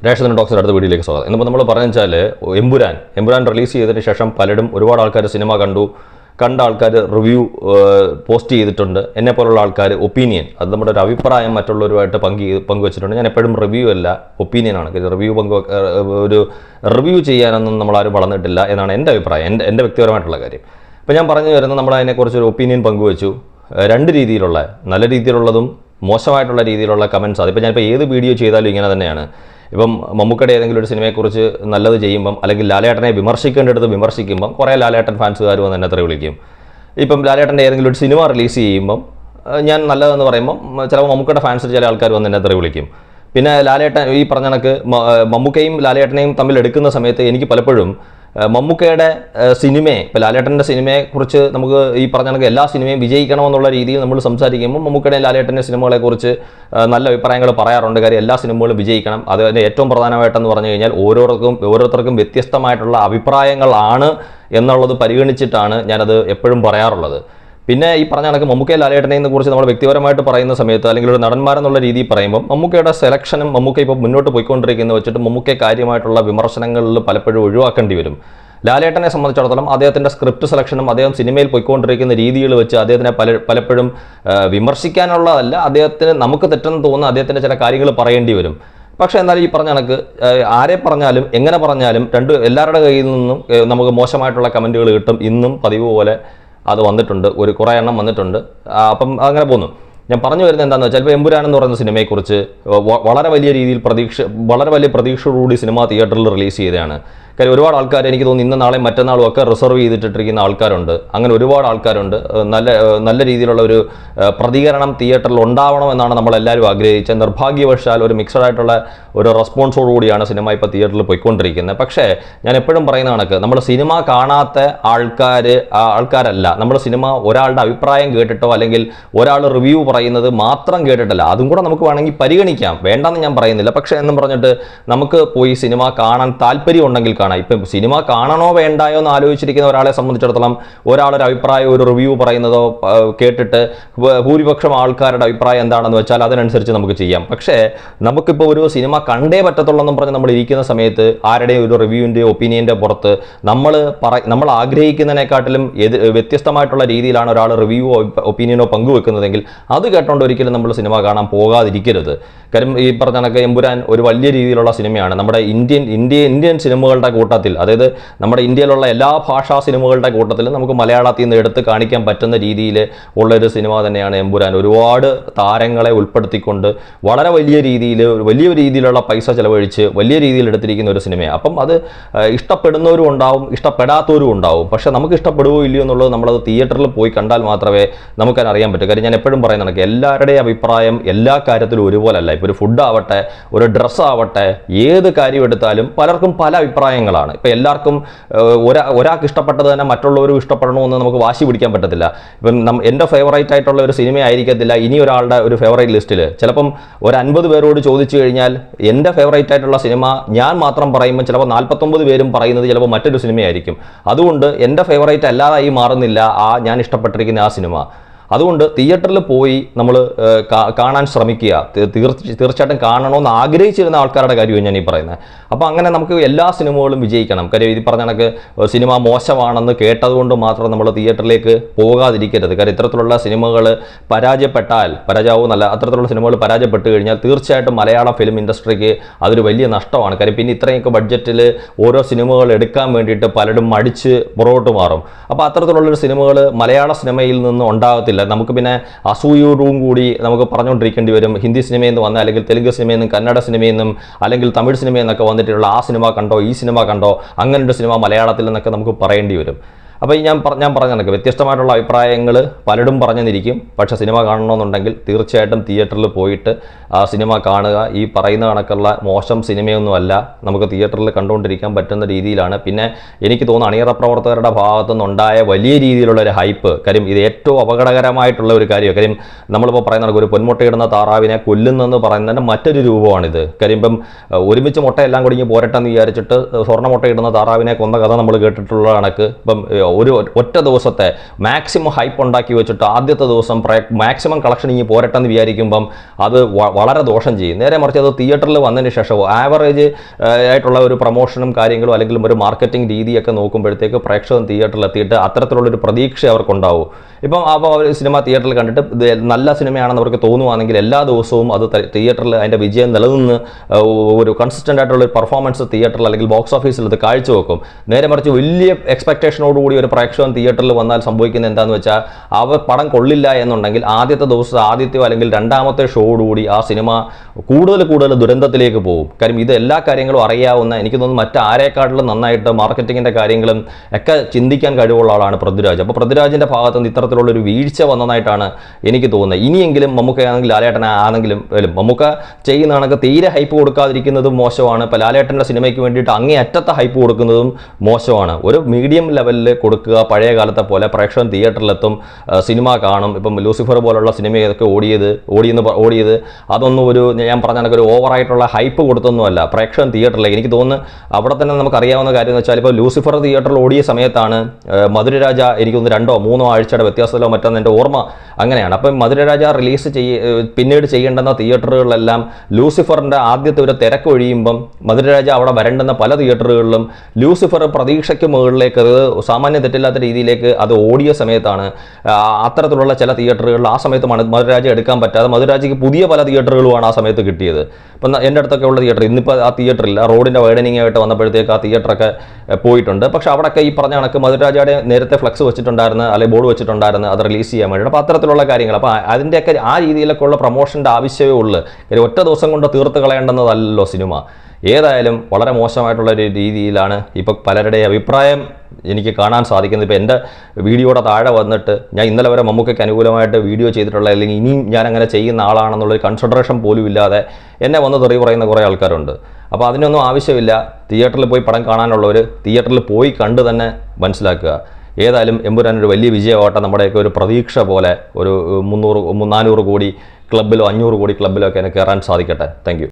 രേഷൻ ടോക്സിൻ്റെ അടുത്ത വീഡിയോയിലേക്ക് സ്വാഗതം. ഇന്നിപ്പോൾ നമ്മൾ പറഞ്ഞു വെച്ചാൽ എമ്പുരാൻ റിലീസ് ചെയ്തതിന് ശേഷം പലരും ഒരുപാട് ആൾക്കാർ സിനിമ കണ്ട ആൾക്കാർ റിവ്യൂ പോസ്റ്റ് ചെയ്തിട്ടുണ്ട്. എന്നെപ്പോലുള്ള ആൾക്കാർ ഒപ്പീനിയൻ, അത് നമ്മുടെ ഒരു അഭിപ്രായം മറ്റുള്ളവരുമായിട്ട് പങ്കുവച്ചിട്ടുണ്ട്. ഞാൻ എപ്പോഴും റിവ്യൂ അല്ല, ഒപ്പീനിയനാണ്. ഒരു റിവ്യൂ ചെയ്യാനൊന്നും നമ്മളാരും വളർന്നിട്ടില്ല എന്നാണ് എൻ്റെ അഭിപ്രായം, എൻ്റെ വ്യക്തിപരമായിട്ടുള്ള കാര്യം. ഇപ്പോൾ ഞാൻ പറഞ്ഞു വരുന്നത്, നമ്മൾ അതിനെക്കുറിച്ചൊരു ഒപ്പീനിയൻ പങ്കുവച്ചു. രണ്ട് രീതിയിലുള്ള, നല്ല രീതിയിലുള്ളതും മോശമായിട്ടുള്ള രീതിയിലുള്ള കമൻറ്റ്സ്. അതിപ്പോൾ ഞാനിപ്പോൾ ഏത് വീഡിയോ ചെയ്താലും ഇങ്ങനെ തന്നെയാണ്. ഇപ്പം മമ്മൂക്കയുടെ ഏതെങ്കിലും ഒരു സിനിമയെക്കുറിച്ച് നല്ലത് ചെയ്യുമ്പം, അല്ലെങ്കിൽ ലാലേട്ടനെ വിമർശിക്കേണ്ടടുത്ത് വിമർശിക്കുമ്പം കുറേ ലാലേട്ടൻ ഫാൻസുകാർ വന്ന് എന്നെ തെറി വിളിക്കും. ഇപ്പം ലാലേട്ടൻ്റെ ഏതെങ്കിലും ഒരു സിനിമ റിലീസ് ചെയ്യുമ്പം ഞാൻ നല്ലതെന്ന് പറയുമ്പം ചിലപ്പോൾ മമ്മൂക്കയുടെ ഫാൻസ് ചില ആൾക്കാർ വന്ന് എന്നെ തെറി വിളിക്കും. പിന്നെ ലാലേട്ടൻ, ഈ പറഞ്ഞ കണക്ക് മമ്മൂക്കയും ലാലേട്ടനെയും തമ്മിൽ എടുക്കുന്ന സമയത്ത് എനിക്ക് പലപ്പോഴും മമ്മൂക്കയുടെ സിനിമയെ, ഇപ്പോൾ ലാലേട്ടൻ്റെ സിനിമയെക്കുറിച്ച് നമുക്ക് ഈ പറഞ്ഞ കണക്ക് എല്ലാ സിനിമയും വിജയിക്കണമെന്നുള്ള രീതിയിൽ നമ്മൾ സംസാരിക്കുമ്പോൾ മമ്മൂക്കയുടെ ലാലേട്ടൻ്റെ സിനിമകളെക്കുറിച്ച് നല്ല അഭിപ്രായങ്ങൾ പറയാറുണ്ട്. കാര്യം എല്ലാ സിനിമകളും വിജയിക്കണം. അതിൻ്റെ ഏറ്റവും പ്രധാനമായിട്ടെന്ന് പറഞ്ഞു കഴിഞ്ഞാൽ ഓരോരുത്തർക്കും വ്യത്യസ്തമായിട്ടുള്ള അഭിപ്രായങ്ങളാണ് എന്നുള്ളത് പരിഗണിച്ചിട്ടാണ് ഞാനത് എപ്പോഴും പറയാറുള്ളത്. പിന്നെ ഈ പറഞ്ഞ കണക്ക് മമ്മൂക്കയെ ലാലേട്ടനെ കുറിച്ച് നമ്മൾ വ്യക്തിപരമായിട്ട് പറയുന്ന സമയത്ത്, അല്ലെങ്കിൽ ഒരു നടന്മാരെന്നുള്ള രീതിയിൽ പറയുമ്പോൾ മമ്മൂക്കയുടെ സെലക്ഷനും മമ്മൂക്ക ഇപ്പോൾ മുന്നോട്ട് പോയിക്കൊണ്ടിരിക്കുന്ന വെച്ചിട്ട് മമ്മൂക്കയെ കാര്യമായിട്ടുള്ള വിമർശനങ്ങളിൽ പലപ്പോഴും ഒഴിവാക്കേണ്ടി വരും. ലാലേട്ടനെ സംബന്ധിച്ചിടത്തോളം അദ്ദേഹത്തിൻ്റെ സ്ക്രിപ്റ്റ് സെലക്ഷനും അദ്ദേഹം സിനിമയിൽ പോയിക്കൊണ്ടിരിക്കുന്ന രീതികൾ വെച്ച് അദ്ദേഹത്തിനെ പലപ്പോഴും വിമർശിക്കാനുള്ളതല്ല, അദ്ദേഹത്തിന് നമുക്ക് തെറ്റെന്ന് തോന്നുന്ന അദ്ദേഹത്തിൻ്റെ ചില കാര്യങ്ങൾ പറയേണ്ടി വരും. പക്ഷേ എന്നാലും ഈ പറഞ്ഞ കണക്ക് ആരെ പറഞ്ഞാലും എങ്ങനെ പറഞ്ഞാലും എല്ലാവരുടെ കയ്യിൽ നിന്നും നമുക്ക് മോശമായിട്ടുള്ള കമൻറ്റുകൾ കിട്ടും. ഇന്നും പതിവ് പോലെ അത് വന്നിട്ടുണ്ട്, കുറേ എണ്ണം വന്നിട്ടുണ്ട്. അപ്പം അങ്ങനെ പോകുന്നു. ഞാൻ പറഞ്ഞു വരുന്നത് എന്താണെന്ന് വെച്ചാൽ, ഇപ്പോൾ എമ്പുരാൻ എന്ന് പറയുന്ന സിനിമയെക്കുറിച്ച് വളരെ വലിയ പ്രതീക്ഷയോടുകൂടി സിനിമ തിയേറ്ററിൽ റിലീസ് ചെയ്തതാണ്. കാര്യം ഒരുപാട് ആൾക്കാർ, എനിക്ക് തോന്നുന്നു ഇന്ന് നാളെ മറ്റന്നാളും ഒക്കെ റിസർവ് ചെയ്തിട്ടിരിക്കുന്ന ആൾക്കാരുണ്ട്. അങ്ങനെ ഒരുപാട് ആൾക്കാരുണ്ട്. നല്ല രീതിയിലുള്ള ഒരു പ്രതികരണം തിയേറ്ററിൽ ഉണ്ടാവണമെന്നാണ് നമ്മളെല്ലാവരും ആഗ്രഹിച്ചത്. നിർഭാഗ്യവശാൽ ഒരു മിക്സഡ് ആയിട്ടുള്ള ഒരു റെസ്പോൺസോടുകൂടിയാണ് സിനിമ ഇപ്പോൾ തിയേറ്ററിൽ പോയിക്കൊണ്ടിരിക്കുന്നത്. പക്ഷേ ഞാൻ എപ്പോഴും പറയുന്ന കണക്ക്, നമ്മൾ സിനിമ കാണാത്ത ആൾക്കാരല്ല. നമ്മൾ സിനിമ ഒരാളുടെ അഭിപ്രായം കേട്ടിട്ടോ അല്ലെങ്കിൽ ഒരാൾ റിവ്യൂ പറയുന്നത് മാത്രം കേട്ടിട്ടല്ല, അതും കൂടെ നമുക്ക് വേണമെങ്കിൽ പരിഗണിക്കാം, വേണ്ടെന്ന് ഞാൻ പറയുന്നില്ല. പക്ഷേ എന്നും പറഞ്ഞിട്ട് നമുക്ക് പോയി സിനിമ കാണാൻ താല്പര്യം ഉണ്ടെങ്കിൽ കാണാം. ഇപ്പം സിനിമ കാണണോ വേണ്ടായോ എന്ന് ആലോചിച്ചിരിക്കുന്ന ഒരാളെ സംബന്ധിച്ചിടത്തോളം ഒരാളൊരു അഭിപ്രായം, ഒരു റിവ്യൂ പറയുന്നതോ കേട്ടിട്ട് ഭൂരിപക്ഷം ആൾക്കാരുടെ അഭിപ്രായം എന്താണെന്ന് വെച്ചാൽ അതിനനുസരിച്ച് നമുക്ക് ചെയ്യാം. പക്ഷേ നമുക്കിപ്പോൾ ഒരു സിനിമ കണ്ടേ പറ്റത്തുള്ളെന്നും പറഞ്ഞ് നമ്മൾ ഇരിക്കുന്ന സമയത്ത് ആരുടെയും ഒരു റിവ്യൂവിൻ്റെയോ ഒപ്പീനിയൻ്റെ പുറത്ത് നമ്മൾ ആഗ്രഹിക്കുന്നതിനെക്കാട്ടിലും വ്യത്യസ്തമായിട്ടുള്ള രീതിയിലാണ് ഒരാൾ റിവ്യൂ ഒപ്പീനിയനോ പങ്കുവെക്കുന്നതെങ്കിൽ അത് കേട്ടോണ്ട് ഒരിക്കലും നമ്മൾ സിനിമ കാണാൻ പോകാതിരിക്കരുത്. കാര്യം ഈ പറഞ്ഞ കണക്ക് എമ്പുരാൻ ഒരു വലിയ രീതിയിലുള്ള സിനിമയാണ്. നമ്മുടെ ഇന്ത്യൻ സിനിമകളുടെ കൂട്ടത്തിൽ, അതായത് നമ്മുടെ ഇന്ത്യയിലുള്ള എല്ലാ ഭാഷാ സിനിമകളുടെ കൂട്ടത്തിൽ നമുക്ക് മലയാളത്തിൽ നിന്ന് എടുത്ത് കാണിക്കാൻ പറ്റുന്ന രീതിയിൽ ഉള്ളൊരു സിനിമ തന്നെയാണ് എമ്പുരാൻ. ഒരുപാട് താരങ്ങളെ ഉൾപ്പെടുത്തിക്കൊണ്ട് വളരെ വലിയ രീതിയിലുള്ള പൈസ ചെലവഴിച്ച് വലിയ രീതിയിൽ എടുത്തിരിക്കുന്ന ഒരു സിനിമയാണ്. അപ്പം അത് ഇഷ്ടപ്പെടുന്നവരും ഉണ്ടാവും, ഇഷ്ടപ്പെടാത്തവരും ഉണ്ടാവും. പക്ഷേ നമുക്ക് ഇഷ്ടപ്പെടുവോ ഇല്ലയോ എന്നുള്ളത് നമ്മളത് തിയേറ്ററിൽ പോയി കണ്ടാൽ മാത്രമേ നമുക്കത് അറിയാൻ പറ്റൂ. കാര്യം ഞാൻ എപ്പോഴും പറയുന്ന കണക്ക് എല്ലാവരുടെയും അഭിപ്രായം എല്ലാ കാര്യത്തിലും ഒരുപോലല്ല. ഇപ്പോൾ ഒരു ഫുഡ് ആവട്ടെ, ഒരു ഡ്രസ്സ് ആവട്ടെ, ഏത് കാര്യം എടുത്താലും പലർക്കും പല അഭിപ്രായങ്ങളാണ്. ഇപ്പോൾ എല്ലാവർക്കും ഒരാൾക്ക് ഇഷ്ടപ്പെട്ടത് തന്നെ മറ്റുള്ളവരും ഇഷ്ടപ്പെടണമെന്ന് നമുക്ക് വാശി പിടിക്കാൻ പറ്റത്തില്ല. ഇപ്പം എൻ്റെ ഫേവറേറ്റ് ആയിട്ടുള്ള ഒരു സിനിമ ആയിരിക്കത്തില്ല ഇനി ഒരാളുടെ ഒരു ഫേവറേറ്റ് ലിസ്റ്റിൽ. ചിലപ്പം ഒരു 50 പേരോട് ചോദിച്ചു കഴിഞ്ഞാൽ എൻ്റെ ഫേവറേറ്റ് ആയിട്ടുള്ള സിനിമ ഞാൻ മാത്രം പറയുമ്പോൾ ചിലപ്പോൾ 49 പേരും പറയുന്നത് ചിലപ്പോൾ മറ്റൊരു സിനിമയായിരിക്കും. അതുകൊണ്ട് എൻ്റെ ഫേവറേറ്റ് അല്ലാതായി മാറുന്നില്ല ഞാൻ ഇഷ്ടപ്പെട്ടിരിക്കുന്ന ആ സിനിമ. അതുകൊണ്ട് തിയേറ്ററിൽ പോയി നമ്മൾ കാണാൻ ശ്രമിക്കുക. തീർച്ചയായിട്ടും കാണണമെന്ന് ആഗ്രഹിച്ചിരുന്ന ആൾക്കാരുടെ കാര്യമാണ് ഞാൻ ഈ പറയുന്നത്. അപ്പോൾ അങ്ങനെ നമുക്ക് എല്ലാ സിനിമകളും വിജയിക്കണം. കാര്യം ഇത് പറഞ്ഞ കണക്ക് സിനിമ മോശമാണെന്ന് കേട്ടതുകൊണ്ട് മാത്രം നമ്മൾ തിയേറ്ററിലേക്ക് പോകാതിരിക്കരുത്. കാര്യം ഇത്തരത്തിലുള്ള സിനിമകൾ അത്തരത്തിലുള്ള സിനിമകൾ പരാജയപ്പെട്ട് കഴിഞ്ഞാൽ തീർച്ചയായിട്ടും മലയാളം ഫിലിം ഇൻഡസ്ട്രിക്ക് അതൊരു വലിയ നഷ്ടമാണ്. കാര്യം പിന്നെ ഇത്രയൊക്കെ ബഡ്ജറ്റിൽ ഓരോ സിനിമകൾ എടുക്കാൻ വേണ്ടിയിട്ട് പലരും മടിച്ച് പുറകോട്ട് മാറും. അപ്പോൾ അത്തരത്തിലുള്ളൊരു സിനിമകൾ മലയാള സിനിമയിൽ നിന്ന് ഉണ്ടാകത്തില്ല. നമുക്ക് പിന്നെ അസൂയോടും കൂടി നമുക്ക് പറഞ്ഞുകൊണ്ടിരിക്കേണ്ടി വരും. ഹിന്ദി സിനിമയിൽ നിന്ന് വന്ന, അല്ലെങ്കിൽ തെലുങ്ക് സിനിമയിൽ നിന്നും കന്നഡ സിനിമയിൽ നിന്നും അല്ലെങ്കിൽ തമിഴ് സിനിമയിൽ നിന്നൊക്കെ വന്നിട്ടുള്ള ആ സിനിമ കണ്ടോ, ഈ സിനിമ കണ്ടോ, അങ്ങനൊരു സിനിമ മലയാളത്തിൽ നിന്നൊക്കെ നമുക്ക് പറയേണ്ടി വരും. അപ്പോൾ ഞാൻ പറഞ്ഞ കണക്ക് വ്യത്യസ്തമായിട്ടുള്ള അഭിപ്രായങ്ങൾ പലരും പറഞ്ഞെന്നിരിക്കും. പക്ഷേ സിനിമ കാണണമെന്നുണ്ടെങ്കിൽ തീർച്ചയായിട്ടും തിയേറ്ററിൽ പോയിട്ട് ആ സിനിമ കാണുക. ഈ പറയുന്ന കണക്കുള്ള മോശം സിനിമയൊന്നുമല്ല, നമുക്ക് തിയേറ്ററിൽ കണ്ടുകൊണ്ടിരിക്കാൻ പറ്റുന്ന രീതിയിലാണ്. പിന്നെ എനിക്ക് തോന്നുന്നു അണിയറ പ്രവർത്തകരുടെ ഭാഗത്തു നിന്നുണ്ടായ വലിയ രീതിയിലുള്ള ഒരു ഹൈപ്പ്. കാര്യം ഇത് ഏറ്റവും അപകടകരമായിട്ടുള്ള ഒരു കാര്യമാണ്. കാര്യം നമ്മളിപ്പോൾ പറയുന്ന ഒരു പൊന്മുട്ടയിടുന്ന താറാവിനെ കൊല്ലുന്നെന്ന് പറയുന്നതിൻ്റെ മറ്റൊരു രൂപമാണിത്. കാര്യം ഇപ്പം ഒരുമിച്ച് മുട്ടയെല്ലാം കുടുങ്ങി പോരട്ടെന്ന് വിചാരിച്ചിട്ട് സ്വർണ്ണ മുട്ടയിടുന്ന താറാവിനെ കൊന്ന കഥ നമ്മൾ കേട്ടിട്ടുള്ള കണക്ക് ഇപ്പം ഒറ്റ ദിവസത്തെ മാക്സിമം ഹൈപ്പ് ഉണ്ടാക്കി വെച്ചിട്ട് ആദ്യത്തെ ദിവസം മാക്സിമം കളക്ഷൻ ഇനി പോരട്ടെന്ന് വിചാരിക്കുമ്പം അത് വളരെ ദോഷം ചെയ്യും. നേരെ മറിച്ച് അത് തിയേറ്ററിൽ വന്നതിന് ശേഷം ആവറേജ് ആയിട്ടുള്ള ഒരു പ്രൊമോഷനും കാര്യങ്ങളും അല്ലെങ്കിൽ ഒരു മാർക്കറ്റിംഗ് രീതിയൊക്കെ നോക്കുമ്പോഴത്തേക്ക് പ്രേക്ഷകൻ തിയേറ്ററിൽ എത്തിയിട്ട് അത്തരത്തിലുള്ളൊരു പ്രതീക്ഷ അവർക്കുണ്ടാവും. ഇപ്പം അപ്പോൾ അവർ സിനിമ തിയേറ്ററിൽ കണ്ടിട്ട് നല്ല സിനിമയാണെന്ന് അവർക്ക് തോന്നുവാണെങ്കിൽ എല്ലാ ദിവസവും അത് തിയേറ്ററിൽ അതിൻ്റെ വിജയം നിലനിന്ന് ഒരു കൺസിസ്റ്റൻ്റ് ആയിട്ടുള്ള ഒരു പെർഫോമൻസ് തിയേറ്ററിൽ അല്ലെങ്കിൽ ബോക്സ് ഓഫീസിൽ അത് കാഴ്ചവെക്കും. നേരെ മറിച്ച് വലിയ എക്സ്പെക്ടേഷനോടുകൂടി ഒരു പ്രേക്ഷകൻ തിയേറ്ററിൽ വന്നാൽ സംഭവിക്കുന്നത് എന്താണെന്ന് വെച്ചാൽ അവർ പടം കൊള്ളില്ല എന്നുണ്ടെങ്കിൽ ആദ്യത്തെ ദിവസം ആദ്യത്തെയോ അല്ലെങ്കിൽ രണ്ടാമത്തെ ഷോയോടുകൂടി ആ സിനിമ കൂടുതൽ ദുരന്തത്തിലേക്ക് പോകും. കാര്യം ഇത് എല്ലാ കാര്യങ്ങളും അറിയാവുന്ന, എനിക്ക് തോന്നുന്നു മറ്റാരേക്കാട്ടിലും നന്നായിട്ട് മാർക്കറ്റിങ്ങിൻ്റെ കാര്യങ്ങളും ഒക്കെ ചിന്തിക്കാൻ കഴിവുള്ള ആളാണ് പൃഥ്വിരാജ്. അപ്പോൾ പൃഥ്വിരാജിൻ്റെ ഭാഗത്ത് നിന്ന് ഇത്തരത്തിലുള്ളൊരു വീഴ്ച വന്നതായിട്ടാണ് എനിക്ക് തോന്നുന്നത്. ഇനിയെങ്കിലും മമ്മൂക്കയാണെങ്കിലും ലാലേട്ടനാണെങ്കിലും മമ്മൂക്ക ചെയ്യുന്ന കണക്ക് തീരെ ഹൈപ്പ് കൊടുക്കാതിരിക്കുന്നതും മോശമാണ്. ഇപ്പോൾ ലാലേട്ടൻ്റെ സിനിമയ്ക്ക് വേണ്ടിയിട്ട് അങ്ങേയറ്റത്തെ ഹൈപ്പ് കൊടുക്കുന്നതും മോശമാണ്. ഒരു മീഡിയം ലെവലിൽ കൊടുക്കുക. പഴയ കാലത്തെ പോലെ പ്രേക്ഷകൻ തിയേറ്ററിലെത്തും, സിനിമ കാണും. ഇപ്പം ലൂസിഫർ പോലുള്ള സിനിമയൊക്കെ ഓടിയത് അതൊന്നും ഒരു ഞാൻ പറഞ്ഞ കണക്ക് ഒരു ഓവറായിട്ടുള്ള ഹൈപ്പ് കൊടുത്തൊന്നുമല്ല. പ്രേക്ഷകൻ തിയേറ്ററിലേക്ക് എനിക്ക് തോന്നുന്നു അവിടെ തന്നെ നമുക്കറിയാവുന്ന കാര്യം എന്ന് വെച്ചാൽ ഇപ്പോൾ ലൂസിഫർ തിയേറ്ററിൽ ഓടിയ സമയത്താണ് മധുരരാജ എനിക്ക് തോന്നുന്നു 2-3 ആഴ്ചയുടെ വ്യത്യാസത്തിലോ മറ്റൊന്ന് എൻ്റെ ഓർമ്മ അങ്ങനെയാണ്. അപ്പം മധുരരാജ റിലീസ് പിന്നീട് ചെയ്യേണ്ടുന്ന തിയേറ്ററുകളിലെല്ലാം ലൂസിഫറിൻ്റെ ആദ്യത്തെ ഒരു തിരക്ക് ഒഴിയുമ്പം മധുരരാജ അവിടെ വരേണ്ടുന്ന പല തിയേറ്ററുകളിലും ലൂസിഫർ പ്രതീക്ഷയ്ക്ക് മുകളിലേക്ക് അത് സാമാന്യം തെറ്റില്ലാത്ത രീതിയിലേക്ക് അത് ഓടിയ സമയത്താണ് അത്തരത്തിലുള്ള ചില തിയേറ്ററുകളിൽ ആ സമയത്ത് മധുരരാജ എടുക്കാൻ പറ്റാതെ മധുരരാജയ്ക്ക് പുതിയ പല തിയേറ്ററുകളുമാണ് ആ സമയത്ത് കിട്ടിയത്. ഇപ്പം എൻ്റെ അടുത്തൊക്കെ ഉള്ള തിയേറ്റർ ഇന്നിപ്പോൾ ആ തിയേറ്ററില്ല, റോഡിൻ്റെ വൈഡനിങ് ആയിട്ട് വന്നപ്പോഴത്തേക്ക് ആ തിയേറ്ററൊക്കെ പോയിട്ടുണ്ട്. പക്ഷേ അവിടെയൊക്കെ ഈ പറഞ്ഞ കണക്ക് മധുരരാജയുടെ നേരത്തെ ഫ്ലെക്സ് വെച്ചിട്ടുണ്ടായിരുന്നു, അല്ലെങ്കിൽ ബോർഡ് വെച്ചിട്ടുണ്ടായിരുന്നു അത് റിലീസ് ചെയ്യാൻ വേണ്ടിയിട്ട്. അപ്പോൾ അത്തരത്തിലുള്ള കാര്യങ്ങൾ, അപ്പോൾ അതിൻ്റെയൊക്കെ ആ രീതിയിലൊക്കെ ഉള്ള പ്രൊമോഷൻ്റെ ആവശ്യമേ ഉള്ളൂ. ഒറ്റ ദിവസം കൊണ്ട് തീർത്ത് കളയേണ്ടുന്നതല്ലോ സിനിമ. ഏതായാലും വളരെ മോശമായിട്ടുള്ളൊരു രീതിയിലാണ് ഇപ്പോൾ പലരുടെ അഭിപ്രായം എനിക്ക് കാണാൻ സാധിക്കുന്നത്. ഇപ്പോൾ എൻ്റെ വീഡിയോയുടെ താഴെ വന്നിട്ട് ഞാൻ ഇന്നലെ വരെ മമ്മൂക്കയ്ക്ക് അനുകൂലമായിട്ട് വീഡിയോ ചെയ്തിട്ടുള്ള അല്ലെങ്കിൽ ഇനിയും ഞാൻ അങ്ങനെ ചെയ്യുന്ന ആളാണെന്നുള്ളൊരു കൺസിഡറേഷൻ പോലും ഇല്ലാതെ എന്നെ വന്ന് തെറി പറയുന്ന കുറേ ആൾക്കാരുണ്ട്. അപ്പോൾ അതിനൊന്നും ആവശ്യമില്ല. തിയേറ്ററിൽ പോയി പടം കാണാനുള്ളവർ തിയേറ്ററിൽ പോയി കണ്ട് തന്നെ മനസ്സിലാക്കുക. ഏതായാലും എമ്പുരാനൊരു വലിയ വിജയമാവട്ടെ. നമ്മുടെയൊക്കെ ഒരു പ്രതീക്ഷ പോലെ ഒരു 300-400 കോടി ക്ലബ്ബിലോ 500 കോടി ക്ലബ്ബിലോ ഒക്കെ കയറാൻ സാധിക്കട്ടെ. Thank you.